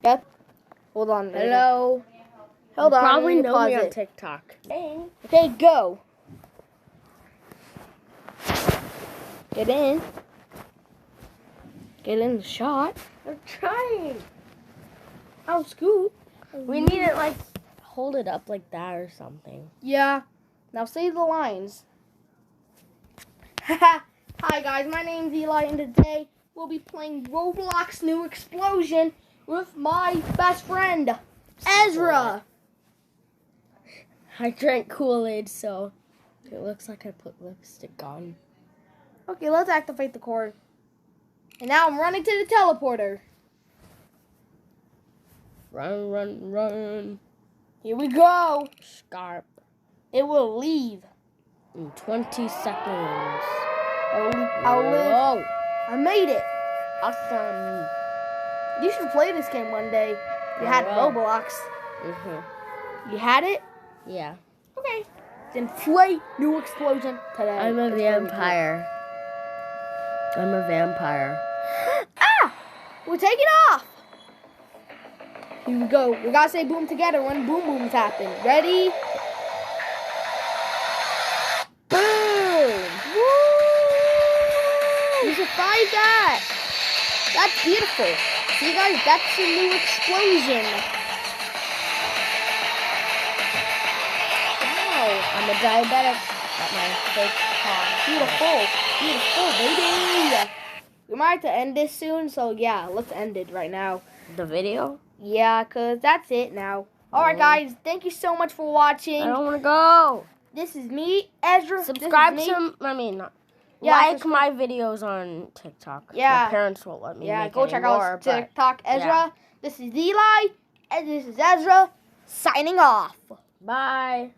Yep. Hold on. Hello. Hold on. Probably know pause me on it. TikTok. Okay, go. Get in. Get in the shot. I'm trying. Oh, Scoot. We need to like hold it up like that or something. Yeah. Now say the lines. Hi guys, my name's Eli, and today we'll be playing Roblox New Explosion with my best friend, Ezra. I drank Kool-Aid, so it looks like I put lipstick on. Okay, let's activate the cord. And now I'm running to the teleporter. Run, run, run. Here we go. Scarp. It will leave. In 20 seconds. I'll live. Whoa. I made it. Awesome. You should play this game one day. You had will. Roblox. Mm-hmm. You had it? Yeah. Okay. Then play New Explosion today. I'm a It's really cool. vampire. I'm a vampire. Ah! We'll take it off. Here we go. We gotta say boom together when boom booms happen. Ready? Boom! Woo! You survived that. That's beautiful. See, guys, that's a new explosion. Wow. I'm a diabetic. Got my fake car. Beautiful. Beautiful, baby. We might have to end this soon, so yeah, let's end it right now. The video? Yeah, because that's it now. Alright, guys, thank you so much for watching. I don't want to go. This is me, Ezra. Subscribe This is me. like subscribe. my videos on TikTok. Yeah. My parents won't let me Yeah, make go any check more, out but TikTok, Ezra. yeah. This is Eli, and this is Ezra, signing off. Bye.